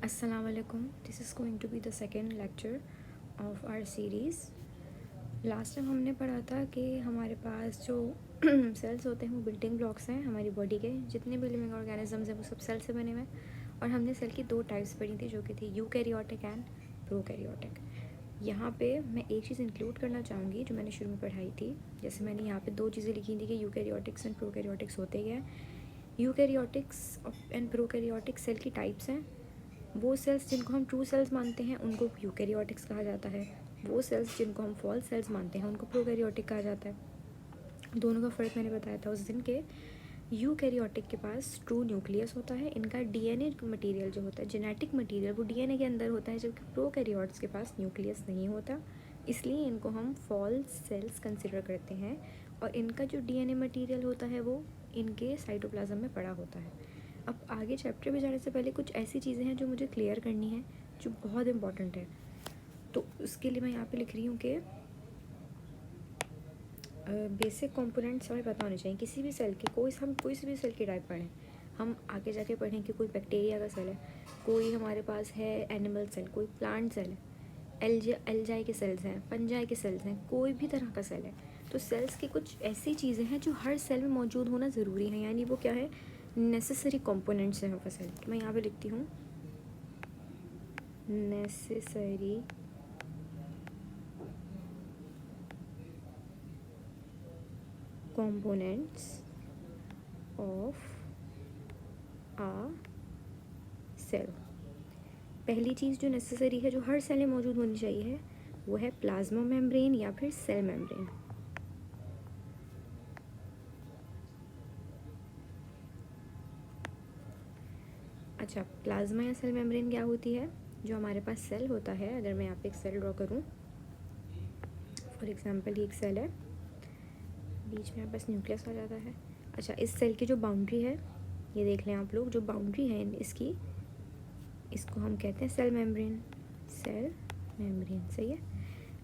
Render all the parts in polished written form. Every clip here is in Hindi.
Assalamualaikum. This is going to be the second lecture of our series. Last time हमने पढ़ा था कि हमारे पास जो सेल्स होते हैं वो बिल्डिंग ब्लॉक्स हैं हमारी बॉडी के। जितने भी लिविंग ऑर्गेनिजम्स हैं वो सब सेल से बने हुए हैं और हमने सेल की दो टाइप्स पढ़ी थी जो कि थी यूकैरियोटिक एंड प्रोकैरियोटिक। यहाँ पे मैं एक चीज़ इंक्लूड करना चाहूँगी जो मैंने शुरू में पढ़ाई थी। जैसे मैंने यहाँ पे दो चीज़ें लिखी थी कि यूकैरियोटिक्स एंड प्रोकैरियोटिक्स होते क्या हैं। यूकैरियोटिक्स एंड प्रोकैरियोटिक सेल की टाइप्स हैं। वो सेल्स जिनको हम ट्रू सेल्स मानते हैं उनको यूकैरियोटिक्स कहा जाता है। वो सेल्स जिनको हम फॉल्स सेल्स मानते हैं उनको प्रोकैरियोटिक कहा जाता है। दोनों का फ़र्क मैंने बताया था उस दिन के। यूकैरियोटिक के पास ट्रू न्यूक्लियस होता है, इनका डीएनए मटेरियल जो होता है, जेनेटिक मटेरियल, वो डीएनए के अंदर होता है, जबकि प्रोकैरियोट्स के पास न्यूक्लियस नहीं होता। इसलिए इनको हम फॉल्स सेल्स कंसिडर करते हैं और इनका जो डीएनए मटेरियल होता है वो इनके साइटोप्लाज्म में पड़ा होता है। अब आगे चैप्टर में जाने से पहले कुछ ऐसी चीज़ें हैं जो मुझे क्लियर करनी है जो बहुत इंपॉर्टेंट है। तो उसके लिए मैं यहाँ पे लिख रही हूँ कि बेसिक कंपोनेंट्स हमें पता होने चाहिए किसी भी सेल के। हम कोई सी भी सेल की टाइप पढ़ें, हम आगे जाके पढ़ें कि कोई बैक्टीरिया का सेल है, कोई हमारे पास है एनिमल सेल, कोई प्लांट सेल है, एल्जाई के सेल्स हैं, फंजाई के सेल्स हैं, कोई भी तरह का सेल है। तो सेल्स की कुछ ऐसी चीज़ें हैं जो हर सेल में मौजूद होना ज़रूरी है, यानी वो क्या है, नेसेसरी कंपोनेंट्स हैं ऑफ अ सेल। तो मैं यहाँ पे लिखती हूँ necessary components of a cell. पहली चीज़ जो नेसेसरी है, जो हर सेल में मौजूद होनी चाहिए है, वो है प्लाज्मा मेम्ब्रेन या फिर सेल मेम्ब्रेन। अच्छा, प्लाज्मा या सेल मेम्ब्रेन क्या होती है? जो हमारे पास सेल होता है, अगर मैं यहाँ पे एक सेल ड्रॉ करूँ, फॉर एग्जांपल ये एक सेल है, बीच में यहाँ पास न्यूक्लियस आ जाता है। अच्छा, इस सेल की जो बाउंड्री है, ये देख लें आप लोग, जो बाउंड्री है इसकी, इसको हम कहते हैं सेल मेम्ब्रेन। सेल मेम्ब्रेन, सही है।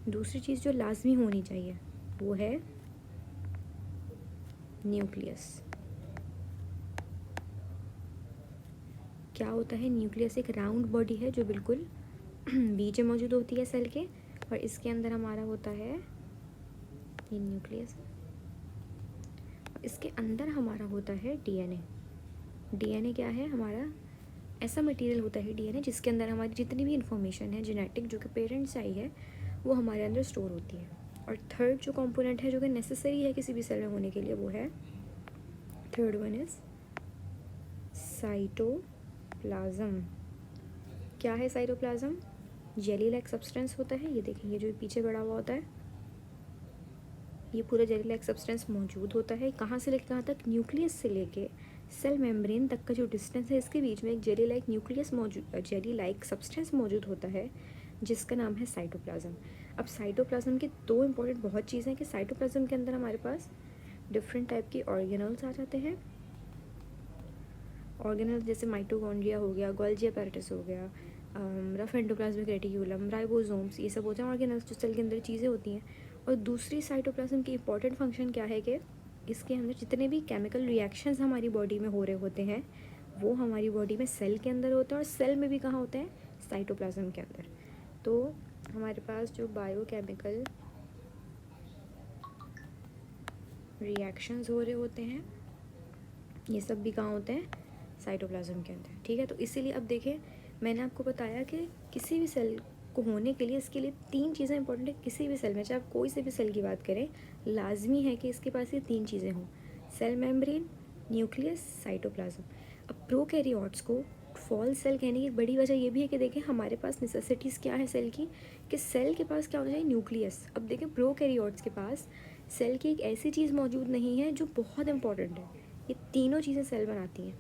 दूसरी चीज़ जो लाजमी होनी चाहिए वो है न्यूक्लियस। क्या होता है न्यूक्लियस? एक राउंड बॉडी है जो बिल्कुल बीच में मौजूद होती है सेल के, और इसके अंदर हमारा होता है ये न्यूक्लियस। इसके अंदर हमारा होता है डीएनए। डीएनए क्या है? हमारा ऐसा मटेरियल होता है डीएनए जिसके अंदर हमारी जितनी भी इंफॉर्मेशन है जेनेटिक, जो कि पेरेंट्स से आई है, वो हमारे अंदर स्टोर होती है। और थर्ड जो कंपोनेंट है जो कि नेसेसरी है किसी भी सेल में होने के लिए, वो है, थर्ड वन इज साइटोप्लाज्म। क्या है साइटोप्लाज्म? जेली लाइक सब्सटेंस होता है। ये देखें, ये जो पीछे बड़ा हुआ होता है, ये पूरा जेली लाइक सब्सटेंस मौजूद होता है। कहाँ से लेकर कहाँ तक? न्यूक्लियस से लेके सेल मेम्ब्रेन तक का जो डिस्टेंस है, इसके बीच में एक जेली लाइक न्यूक्लियस मौजूद, जेली लाइक सब्सटेंस मौजूद होता है जिसका नाम है साइटोप्लाज्म। अब साइटोप्लाज्म की दो इंपॉर्टेंट बहुत चीज़ें हैं कि साइटोप्लाज्म के अंदर हमारे पास डिफरेंट टाइप के ऑर्गेनल्स आ जाते हैं। ऑर्गेनल जैसे माइटोकॉन्ड्रिया हो गया, गोल्जी अपैरेटस हो गया, रफ एंडोप्लाज्मिक रेटिक्यूलम, राइबोसोम्स, ये सब होते हैं ऑर्गेनल्स जो सेल के अंदर चीज़ें होती हैं। और दूसरी साइटोप्लाज्म की इंपॉर्टेंट फंक्शन क्या है कि इसके अंदर जितने भी केमिकल रिएक्शंस हमारी बॉडी में हो रहे होते हैं वो हमारी बॉडी में सेल के अंदर होते हैं, और सेल में भी कहाँ होते हैं? साइटोप्लाज्म के अंदर। तो हमारे पास जो बायोकेमिकल रिएक्शंस हो रहे होते हैं ये सब भी कहाँ होते हैं? साइटोप्लाज्म के अंदर। ठीक है, तो इसीलिए अब देखें, मैंने आपको बताया कि किसी भी सेल को होने के लिए इसके लिए तीन चीज़ें इंपॉर्टेंट है। किसी भी सेल में, चाहे आप कोई से भी सेल की बात करें, लाजमी है कि इसके पास ये तीन चीज़ें हों: सेल मेम्ब्रेन, न्यूक्लियस, साइटोप्लाज्म। अब प्रोकैरियोट्स को फॉल सेल कहने की एक बड़ी वजह ये भी है कि देखें हमारे पास नेसेसिटीज़ क्या है सेल की, कि सेल के पास क्या होना चाहिए? न्यूक्लियस। अब देखें प्रोकैरियोट्स के पास सेल की एक ऐसी चीज़ मौजूद नहीं है जो बहुत इंपॉर्टेंट है। ये तीनों चीज़ें सेल बनाती हैं।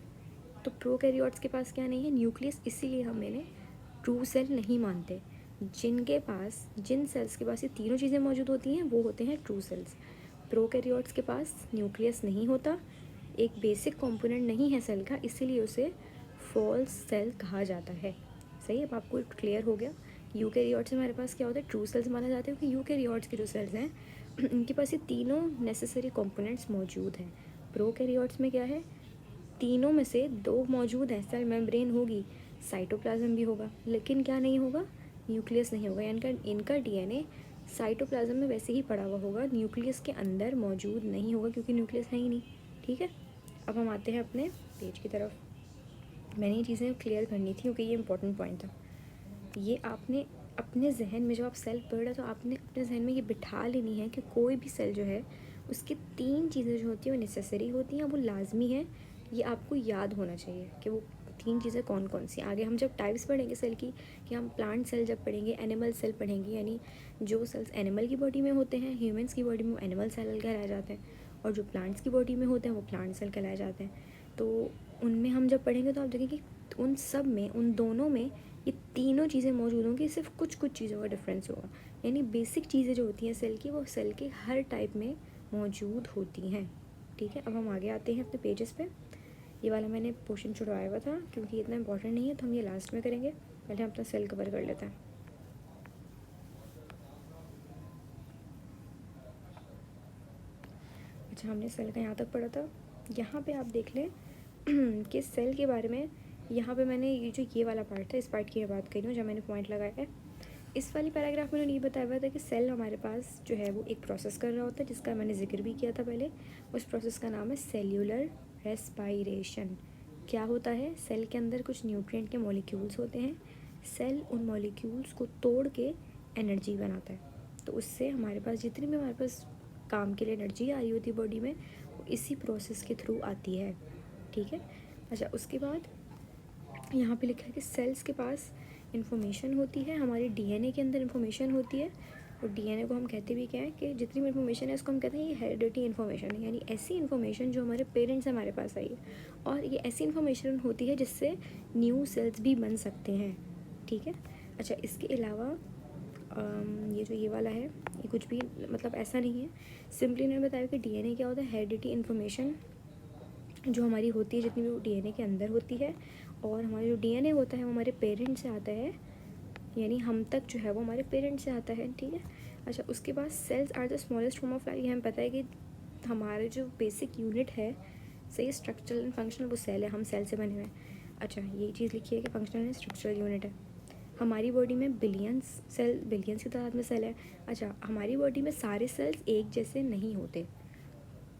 तो प्रोकैरियोट्स के पास क्या नहीं है? न्यूक्लियस। इसीलिए हम इन्हें ट्रू सेल नहीं मानते। जिनके पास, जिन सेल्स के पास ये तीनों चीज़ें मौजूद होती हैं वो होते हैं ट्रू सेल्स। प्रोकैरियोट्स के पास न्यूक्लियस नहीं होता, एक बेसिक कंपोनेंट नहीं है सेल का, इसीलिए उसे फॉल्स सेल कहा जाता है। सही, अब आपको क्लियर हो गया। यूकैरियोट्स हमारे पास क्या होता है? ट्रू सेल्स माना जाते हैं, क्योंकि यूकैरियोट्स के जो सेल्स हैं इनके पास ये तीनों नेसेसरी कंपोनेंट्स मौजूद हैं। प्रोकैरियोट्स में क्या है? तीनों में से दो मौजूद हैं, सेल मेम्ब्रेन होगी, साइटोप्लाज्म भी होगा, लेकिन क्या नहीं होगा, न्यूक्लियस नहीं होगा। यानी इनका डीएनए साइटोप्लाज्म में वैसे ही पड़ा हुआ होगा, न्यूक्लियस के अंदर मौजूद नहीं होगा, क्योंकि न्यूक्लियस है ही नहीं। ठीक है, अब हम आते हैं अपने पेज की तरफ। मैंने ये चीज़ें क्लियर करनी थी क्योंकि ये इंपॉर्टेंट पॉइंट था। ये आपने अपने जहन में, जब आप सेल पढ़ रहे तो आपने अपने जहन में ये बिठा लेनी है कि कोई भी सेल जो है उसकी तीन चीज़ें जो होती हैं वो नेसेसरी होती हैं, वो लाजमी है। ये आपको याद होना चाहिए कि वो तीन चीज़ें कौन कौन सी। आगे हम जब टाइप्स पढ़ेंगे सेल की, कि हम प्लांट सेल जब पढ़ेंगे, एनिमल सेल पढ़ेंगे, यानी जो सेल्स एनिमल की बॉडी में होते हैं, ह्यूमन्स की बॉडी में, वो एनिमल सेल कहलाए जाते हैं, और जो प्लांट्स की बॉडी में होते हैं वो प्लांट सेल कहलाए जाते हैं। तो उनमें हम जब पढ़ेंगे तो आप देखेंगे कि उन सब में, उन दोनों में ये तीनों चीज़ें मौजूद होंगी, सिर्फ कुछ कुछ चीज़ों का डिफरेंस होगा। यानी बेसिक चीज़ें जो होती हैं सेल की, वो सेल के हर टाइप में मौजूद होती हैं। ठीक है, अब हम आगे आते हैं अपने पेजेस पे। ये वाला मैंने पोर्शन छुड़वाया हुआ था क्योंकि इतना इंपॉर्टेंट नहीं है, तो हम ये लास्ट में करेंगे। पहले हम अपना सेल कवर कर लेते हैं। अच्छा, हमने सेल का यहाँ तक पढ़ा था। यहाँ पे आप देख लें कि सेल के बारे में, यहाँ पे मैंने ये वाला पार्ट था, इस पार्ट की मैं बात कर रही हूँ जब मैंने पॉइंट लगाया है। इस वाली पैराग्राफ में उन्होंने ये बताया हुआ था कि सेल हमारे पास जो है वो एक प्रोसेस कर रहा होता है, जिसका मैंने जिक्र भी किया था पहले। उस प्रोसेस का नाम है सेल्यूलर रेस्पायरेशन। क्या होता है, सेल के अंदर कुछ न्यूट्रिएंट के मॉलिक्यूल्स होते हैं, सेल उन मॉलिक्यूल्स को तोड़ के एनर्जी बनाता है। तो उससे हमारे पास जितनी भी हमारे पास काम के लिए एनर्जी आ रही होती है बॉडी में, वो इसी प्रोसेस के थ्रू आती है। ठीक है, अच्छा, उसके बाद यहाँ पे लिखा है कि सेल्स के पास इन्फॉर्मेशन होती है, हमारे डीएनए के अंदर इन्फॉर्मेशन होती है। और डीएनए को हम कहते भी क्या है कि जितनी भी इन्फॉर्मेशन है उसको हम कहते हैं ये हेरिडिटी इन्फॉर्मेशन है, यानी ऐसी इन्फॉर्मेशन जो हमारे पेरेंट्स से हमारे पास आई है। और ये ऐसी इन्फॉर्मेशन होती है जिससे न्यू सेल्स भी बन सकते हैं। ठीक है, अच्छा, इसके अलावा ये जो ये वाला है, ये कुछ भी मतलब ऐसा नहीं है, सिंपली इन्होंने बताया कि डीएनए क्या होता है, हेरिडिटी इन्फॉर्मेशन जो हमारी होती है, जितनी भी डीएनए के अंदर होती है। और हमारा जो डीएनए होता है वो हमारे पेरेंट्स से आता है, यानी हम तक जो है वो हमारे पेरेंट्स से आता है। ठीक है, अच्छा, उसके बाद cells are the smallest form of life. ये हमें पता है कि हमारे जो बेसिक यूनिट है, सही स्ट्रक्चरल एंड फंक्शनल, वो सेल है, हम सेल से बने हुए हैं। अच्छा, ये चीज़ लिखी है कि फंक्शनल एंड स्ट्रक्चरल यूनिट है। हमारी बॉडी में बिलियंस की तादाद में सेल है। अच्छा, हमारी बॉडी में सारे सेल्स एक जैसे नहीं होते,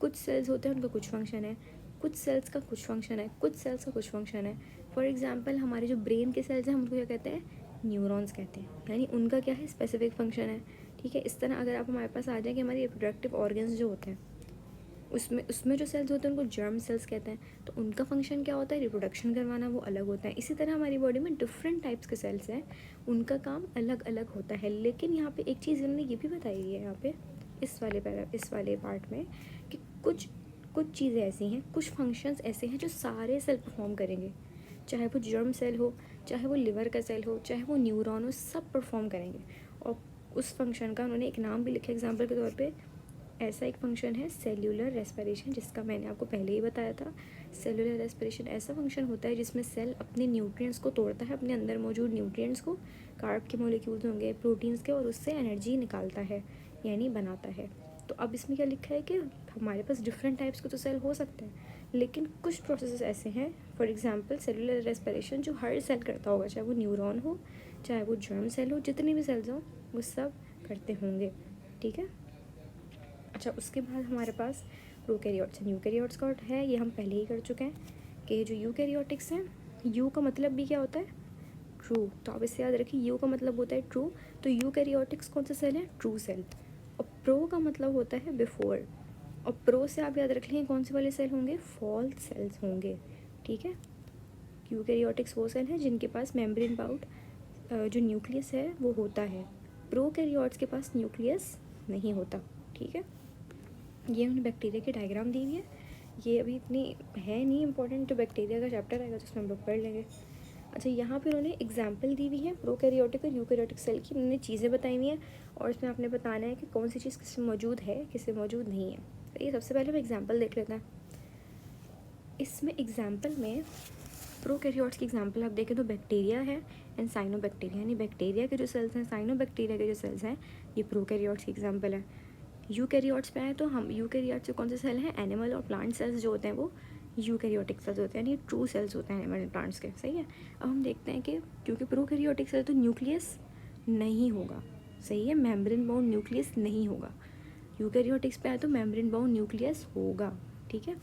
कुछ सेल्स होते हैं उनका कुछ फंक्शन है, कुछ सेल्स का कुछ फंक्शन है, कुछ सेल्स का कुछ फंक्शन है। फॉर एग्जांपल, हमारे जो ब्रेन के सेल्स हैं हम उनको क्या कहते हैं, न्यूरॉन्स कहते हैं, यानी उनका क्या है, स्पेसिफिक फंक्शन है। ठीक है, इस तरह अगर आप हमारे पास आ जाए कि हमारे रिप्रोडक्टिव ऑर्गन्स जो होते हैं, उसमें जो सेल्स होते हैं उनको जर्म सेल्स कहते हैं, तो उनका फंक्शन क्या होता है, रिप्रोडक्शन करवाना, वो अलग होता है। इसी तरह हमारी बॉडी में डिफरेंट टाइप्स के सेल्स हैं, उनका काम अलग अलग होता है। लेकिन यहाँ पे एक चीज़ इन्होंने ये भी बताई है यहाँ पे इस वाले पार्ट में, कि कुछ चीज़ें ऐसी हैं, कुछ फंक्शंस ऐसे हैं जो सारे सेल परफॉर्म करेंगे, चाहे वो जर्म सेल हो, चाहे वो लिवर का सेल हो, चाहे वो न्यूरॉन हो, सब परफॉर्म करेंगे। और उस फंक्शन का उन्होंने एक नाम भी लिखा एग्जाम्पल के तौर पे। ऐसा एक फंक्शन है सेल्यूलर रेस्पिरेशन, जिसका मैंने आपको पहले ही बताया था। सेल्यूलर रेस्पिरेशन ऐसा फंक्शन होता है जिसमें सेल अपने न्यूट्रिएंट्स को तोड़ता है, अपने अंदर मौजूद न्यूट्रिएंट्स को, कार्ब के मॉलिक्यूल्स होंगे, प्रोटीन्स के, और उससे एनर्जी निकालता है, यानी बनाता है। तो अब इसमें क्या लिखा है कि हमारे पास डिफरेंट टाइप्स के तो सेल हो सकते हैं, लेकिन कुछ प्रोसेसेस ऐसे हैं, फॉर एग्जांपल सेलुलर रेस्पिरेशन, जो हर सेल करता होगा, चाहे वो न्यूरॉन हो, चाहे वो जर्म सेल हो, जितने भी सेल्स हों वो सब करते होंगे। ठीक है, अच्छा, उसके बाद हमारे पास प्रोकैरियोट्स है, यूकैरियोट्स का है, ये हम पहले ही कर चुके हैं कि जो यूकैरियोटिक्स हैं, यू का मतलब भी क्या होता है, ट्रू। तो आप इससे याद रखिए, यू का मतलब होता है ट्रू, तो यूकैरियोटिक्स कौन सा सेल है, ट्रू सेल। और प्रो का मतलब होता है बिफोर, और प्रो से आप याद रख लेंगे कौन से वाले सेल होंगे, फॉल्स सेल्स होंगे। ठीक है, यूकैरियोटिक्स वो सेल हैं जिनके पास मेम्ब्रेन बाउंड जो न्यूक्लियस है वो होता है, प्रोकैरियोट्स के पास न्यूक्लियस नहीं होता। ठीक है, ये उन्होंने बैक्टीरिया की डायग्राम दी हुई है, ये अभी इतनी है नहीं इंपॉर्टेंट, तो बैक्टीरिया का चैप्टर आएगा तो उसमें हम लोग पढ़ लेंगे। अच्छा, यहाँ पे उन्होंने एग्जाम्पल दी हुई है प्रोकैरियोटिक और यूकैरियोटिक सेल की, उन्होंने चीज़ें बताई हुई हैं, और इसमें आपने बताना है कि कौन सी चीज़ किससे मौजूद है, किससे मौजूद नहीं है। तो ये सबसे पहले हम एग्जाम्पल देख लेते हैं। इसमें एग्जाम्पल में प्रोकैरियोट्स की एग्जाम्पल आप देखें तो बैक्टीरिया है एंड साइनोबैक्टीरिया, यानी बैक्टीरिया के जो सेल्स हैं, साइनोबैक्टीरिया के जो सेल्स हैं, ये प्रोकैरियोट्स की एग्जाम्पल है। यूकैरियोट्स पे आए तो हम यूकैरियोट्स से कौन से सेल हैं, एनिमल और प्लांट सेल्स जो होते हैं वो यूकैरियोटिक सेल्स होते हैं, यानी ट्रू सेल्स होते हैं एनिमल प्लांट्स के, सही है। अब हम देखते हैं कि क्योंकि प्रोकैरियोटिक सेल तो न्यूक्लियस नहीं होगा, सही है, मेम्ब्रेन बाउंड न्यूक्लियस नहीं होगा। यूकैरियोटिक्स पे आए तो मेम्ब्रेन बाउंड न्यूक्लियस होगा, ठीक है।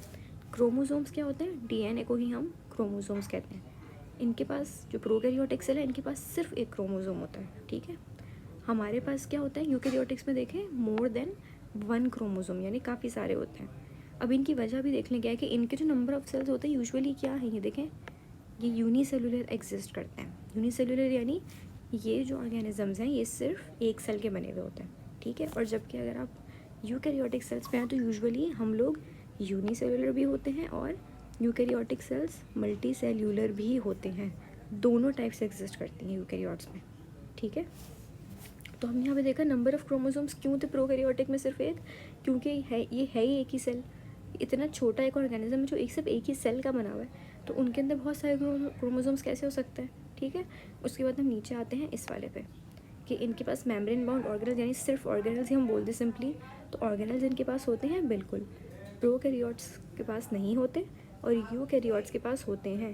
क्रोमोसोम्स क्या होते हैं, डीएनए को ही हम क्रोमोसोम्स कहते हैं। इनके पास जो प्रोकैरियोटिक सेल है इनके पास सिर्फ एक क्रोमोसोम होता है, ठीक है। हमारे पास क्या होता है यूकैरियोटिक्स में, देखें मोर देन 1 क्रोमोसोम, यानी काफ़ी सारे होते हैं। अब इनकी वजह भी देख लें क्या है कि इनके जो नंबर ऑफ सेल्स होते हैं यूजुअली क्या है, ये देखें, ये यूनिसेलुलर एग्जिस्ट करते हैं। यूनिसेलुलर यानी ये जो ऑर्गेनिजम्स हैं ये सिर्फ एक सेल के बने हुए होते हैं, ठीक है। और जबकि अगर आप यूकैरियोटिक सेल्स पे आए तो यूजुअली हम लोग यूनिसेलुलर भी होते हैं और यूकैरियोटिक सेल्स मल्टी सेल्यूलर भी होते हैं, दोनों टाइप से एग्जिस्ट करती हैं यूकैरियोट्स में, ठीक है। तो हमने यहाँ पे देखा नंबर ऑफ क्रोमोसोम्स क्यों थे प्रोकैरियोटिक में सिर्फ एक, क्योंकि ये है ही एक ही सेल, इतना छोटा एक ऑर्गेनिज्म जो सिर्फ एक ही सेल का बना हुआ है, तो उनके अंदर बहुत सारे क्रोमोसोम्स कैसे हो सकते हैं, ठीक है। उसके बाद हम नीचे आते हैं इस वाले पे कि इनके पास मेम्ब्रेन बाउंड ऑर्गेनल्स, यानी सिर्फ ऑर्गेनल्स ही हम बोल दें सिंपली, तो ऑर्गेनल्स इनके पास होते हैं बिल्कुल, प्रोकैरियोट्स के पास नहीं होते और यूकैरियोट्स के पास होते हैं।